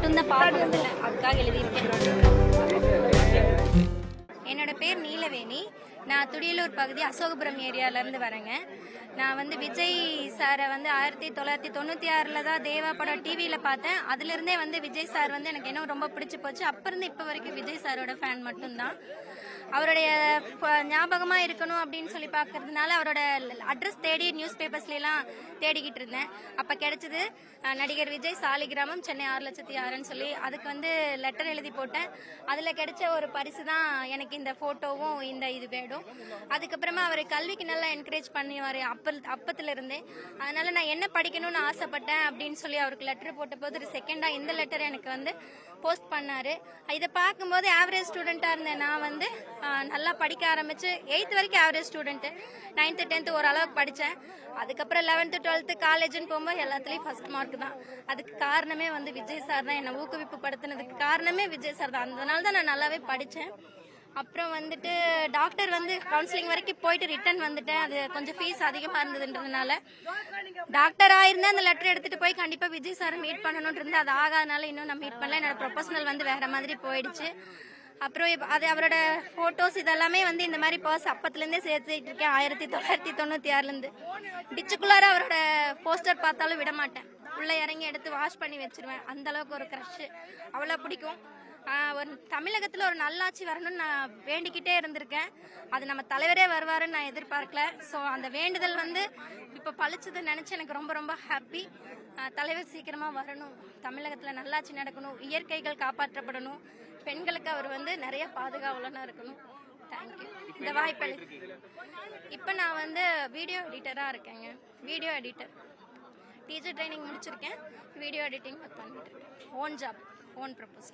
மட்டும்தான் பார்க்கறதில்ல, அதுக்காக எழுதியிருக்கேன். என்னோட பேர் நீலவேணி. நான் துடியலூர் பகுதி அசோகபுரம் ஏரியாவிலேருந்து வரேங்க. நான் வந்து விஜய் சாரை வந்து 1996 தான் தேவா படம் டிவியில் பார்த்தேன். அதுலேருந்தே வந்து விஜய் சார் வந்து எனக்கு இன்னும் ரொம்ப பிடிச்சி போச்சு. அப்போ இருந்து இப்போ வரைக்கும் விஜய் சாரோட ஃபேன் மட்டும்தான். அவருடைய ஞாபகமாக இருக்கணும் அப்படின்னு சொல்லி பார்க்கறதுனால அவரோட அட்ரஸ் தேடி நியூஸ் பேப்பர்ஸ்லாம் தேடிக்கிட்டு இருந்தேன். அப்போ கிடைச்சது நடிகர் விஜய், சாலிகிராமம், சென்னை 6,06,000ன்னு சொல்லி அதுக்கு வந்து லெட்டர் எழுதி போட்டேன். அதில் கிடைச்ச ஒரு பரிசு தான் எனக்கு இந்த ஃபோட்டோவும் இந்த இது வேடும். அதுக்கப்புறமா அவர் கல்விக்கு நல்லா என்கரேஜ் பண்ணுவார் அப்பத்துல இருந்தே. அதனால நான் என்ன படிக்கணும்னு ஆசைப்பட்டேன் அப்படின்னு சொல்லி அவருக்கு லெட்டர் போட்ட போது ஒரு செகண்டாக இந்த லெட்டர் எனக்கு வந்து போஸ்ட் பண்ணாரு. இதை பார்க்கும்போது ஆவரேஜ் ஸ்டூடெண்ட்டாக இருந்தேன். நான் வந்து நல்லா படிக்க ஆரம்பிச்சு 8th வரைக்கும் ஆவரேஜ் ஸ்டூடெண்ட்டு. 9th 10th ஓரளவுக்கு படித்தேன். அதுக்கப்புறம் 11th 12th காலேஜுன்னு போகும்போது எல்லாத்துலேயும் ஃபர்ஸ்ட் மார்க் தான். அதுக்கு காரணமே வந்து விஜய் சார் தான். என்னை ஊக்குவிப்பு படுத்தினதுக்கு காரணமே விஜய் சார் தான். அதனால தான் நான் நல்லாவே படித்தேன். அப்புறம் வந்துட்டு டாக்டர் வந்து கவுன்சிலிங் வரைக்கும் போயிட்டு ரிட்டர்ன் வந்துட்டேன். அது கொஞ்சம் ஃபீஸ் அதிகமாக இருந்ததுன்றதுனால டாக்டராக இருந்தால் அந்த லெட்டர் எடுத்துகிட்டு போய் கண்டிப்பாக விஜய் சாரை மீட் பண்ணணும்னு இருந்து அது ஆகாதனால இன்னும் நான் மீட் பண்ணல. என்னோட ப்ரொஃபஷனல் வந்து வேறு மாதிரி போயிடுச்சு. அப்புறம் அது அவரோட ஃபோட்டோஸ் இதெல்லாமே வந்து இந்த மாதிரி பர்ஸ் அப்பத்துலேருந்தே சேர்த்துட்டு இருக்கேன். 1996லேருந்து டிச்சுக்குள்ளார அவரோட போஸ்டர் பார்த்தாலும் விட மாட்டேன். உள்ளே இறங்கி எடுத்து வாஷ் பண்ணி வச்சிருவேன். அந்த அளவுக்கு ஒரு க்ரஷ், அவ்வளோ பிடிக்கும். ஒரு தமிழகத்தில் ஒரு நல்லாட்சி வரணும்னு நான் வேண்டிக்கிட்டே இருந்திருக்கேன். அது நம்ம தலைவரே வருவாருன்னு நான் எதிர்பார்க்கல. ஸோ அந்த வேண்டுதல் வந்து இப்போ பழிச்சதை நினச்சி எனக்கு ரொம்ப ரொம்ப ஹாப்பி. தலைவர் சீக்கிரமாக வரணும், தமிழகத்தில் நல்லாட்சி நடக்கணும், இயற்கைகள் காப்பாற்றப்படணும், பெண்களுக்கு அவர் வந்து நிறைய பாதுகாவலனாக இருக்கணும். தேங்க்யூ இந்த வாய்ப்பு. இப்போ நான் வந்து வீடியோ எடிட்டராக இருக்கேங்க. வீடியோ எடிட்டர் டீச்சர் ட்ரைனிங் முடிச்சிருக்கேன். வீடியோ எடிட்டிங் ஒர்க் பண்ணிட்டு இருக்கேன். Own job, own proposal.